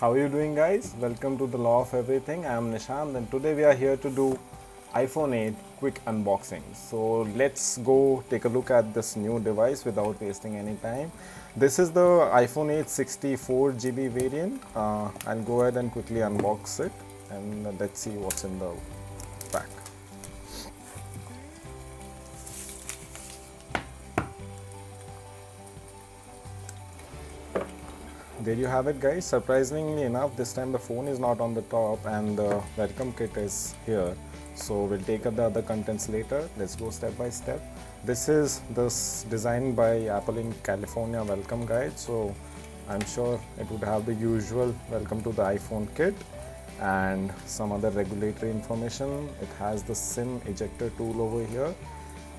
How are you doing, guys? Welcome to the Law of Everything. I am Nishant and today we are here to do iPhone 8 quick unboxing. So let's go take a look at this new device without wasting any time. This is the iPhone 8 64GB variant. I'll go ahead and quickly unbox it and let's see what's in the pack. There you have it, guys. Surprisingly enough, this time the phone is not on the top and the welcome kit is here. So we'll take up the other contents later. Let's go step by step. This is this designed by Apple in California welcome guide. So I'm sure it would have the usual welcome to the iPhone kit and some other regulatory information. It has the SIM ejector tool over here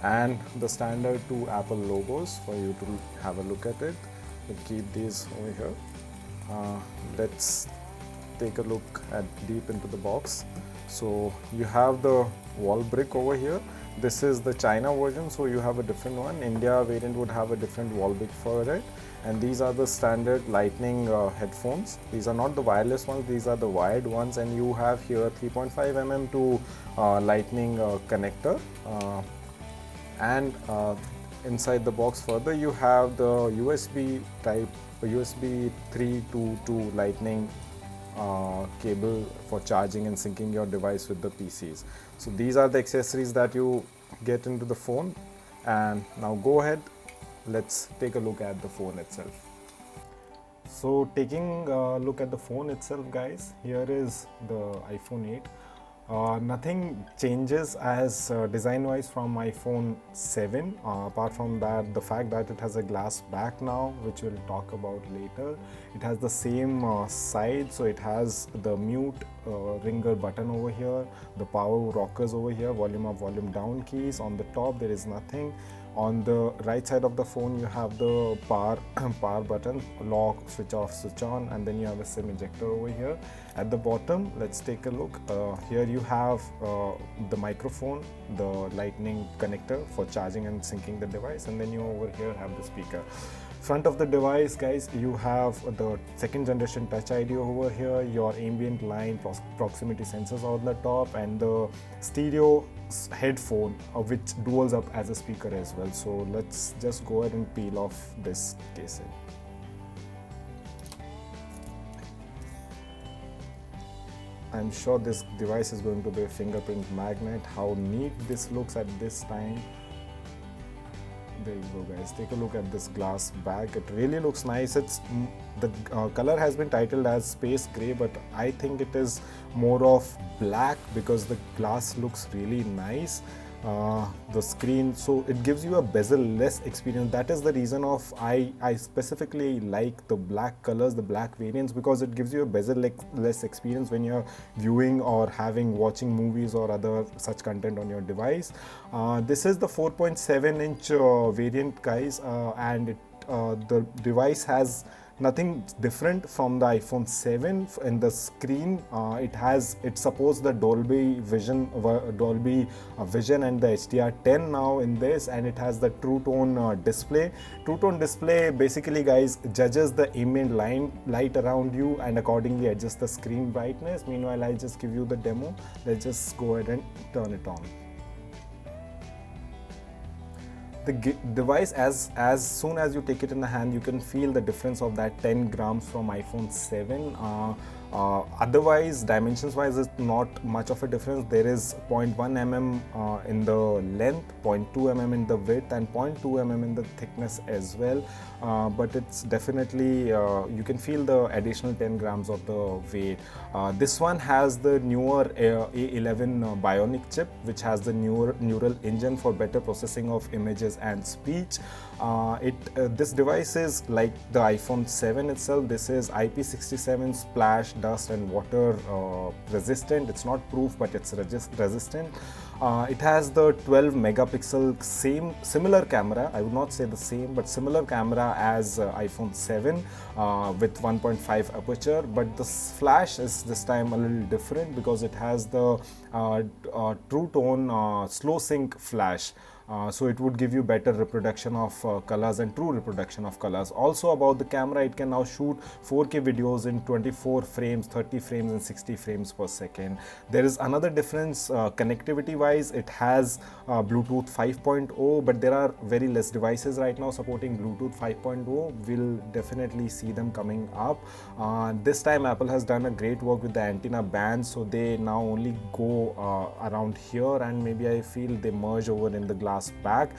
and the standard two Apple logos for you to have a look at it. We'll keep these over here. Let's take a look at deep into the box. So you have the wall brick over here. This is the China version, so you have a different one. India variant would have a different wall brick for it. And these are the standard lightning headphones. These are not the wireless ones, these are the wired ones, and you have here 3.5 mm to lightning connector. And inside the box further you have the USB type USB 3 to 2 lightning cable for charging and syncing your device with the PCs. So these are the accessories that you get into the phone. And now go ahead, let's take a look at the phone itself. So taking a look at the phone itself, guys, here is the iPhone 8. Nothing changes as design wise from iPhone 7 apart from that the fact that it has a glass back now, which we'll talk about later. It has the same side, so it has the mute ringer button over here, the power rockers over here, volume up volume down keys. On the top there is nothing. On the right side of the phone you have the power button, lock, switch off, switch on, and then you have a SIM ejector over here. At the bottom, let's take a look. Here you have the microphone, the lightning connector for charging and syncing the device, and then you over here have the speaker. Front of the device, guys, you have the second generation Touch ID over here, your ambient line proximity sensors on the top, and the stereo headphone which duals up as a speaker as well. So let's just go ahead and peel off this casing. I'm sure this device is going to be a fingerprint magnet. How neat this looks at this time. There you go, guys, take a look at this glass back. It really looks nice. It's the color has been titled as space gray, but I think it is more of black because the glass looks really nice. The screen, so it gives you a bezel-less experience. That is the reason of I specifically like the black colors, the black variants, because it gives you a bezel-less experience when you're viewing or watching movies or other such content on your device. This is the 4.7-inch variant, guys, and the device has nothing different from the iPhone 7 in the screen. It supports the Dolby Vision and the HDR10 now in this, and it has the True Tone display. True Tone display basically, guys, judges the ambient light around you and accordingly adjusts the screen brightness. Meanwhile, I'll just give you the demo. Let's just go ahead and turn it on. The device, as soon as you take it in the hand, you can feel the difference of that 10 grams from iPhone 7. Otherwise, dimensions wise, it's not much of a difference. There is 0.1 mm in the length, 0.2 mm in the width, and 0.2 mm in the thickness as well. But it's definitely, you can feel the additional 10 grams of the weight. This one has the newer A11 Bionic chip, which has the newer neural engine for better processing of images and speech. This device is like the iPhone 7 itself. This is IP67 splash, dust and water resistant. It's not proof, but it's resistant. It has the 12 megapixel similar camera. I would not say the same, but similar camera as iPhone 7 with 1.5 aperture, but the flash is this time a little different because it has the True Tone slow sync flash. so it would give you better reproduction of colors and true reproduction of colors. Also about the camera, it can now shoot 4K videos in 24 frames, 30 frames and 60 frames per second. There is another difference connectivity wise. It has Bluetooth 5.0, but there are very less devices right now supporting Bluetooth 5.0. We'll definitely see them coming up. This time Apple has done a great work with the antenna band, so they now only go around here, and maybe I feel they merge over in the glass back.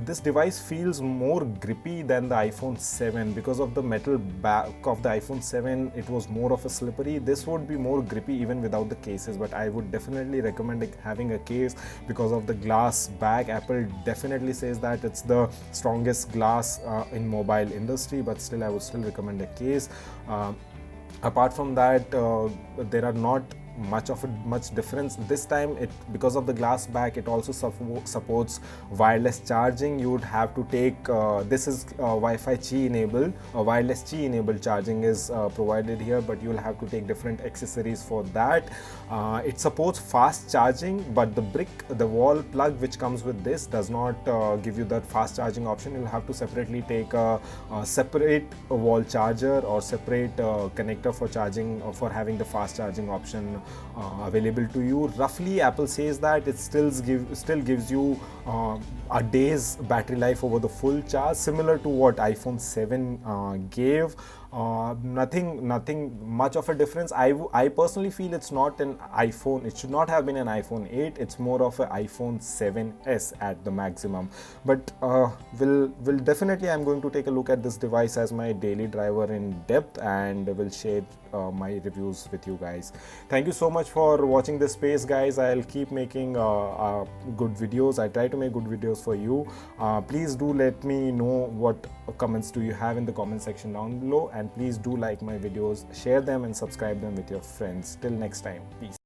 This device feels more grippy than the iPhone 7 because of the metal back of the iPhone 7. It was more of a slippery. This would be more grippy even without the cases, but I would definitely recommend having a case because of the glass back. Apple definitely says that it's the strongest glass in mobile industry, but still I would still recommend a case. Apart from that, there are not much difference this time. It, because of the glass back, it also supports wireless charging. You would have to take this is Wi-Fi Qi enabled, wireless Qi enabled charging is provided here, but you will have to take different accessories for that. It supports fast charging, but the wall plug which comes with this does not give you that fast charging option. You'll have to separately take a separate wall charger or separate connector for charging, for having the fast charging option available to you. Roughly, Apple says that it still gives you a day's battery life over the full charge, similar to what iPhone 7 gave. Nothing much of a difference. I personally feel it's not an iPhone. It should not have been an iPhone 8. It's more of an iPhone 7s at the maximum. But will definitely, I'm going to take a look at this device as my daily driver in depth, and will share my reviews with you guys. Thank you so much for watching this space, guys. I'll keep making good videos. I try to make good videos for you. Please do let me know what comments do you have in the comment section down below, and please do like my videos, share them and subscribe them with your friends. Till next time, peace.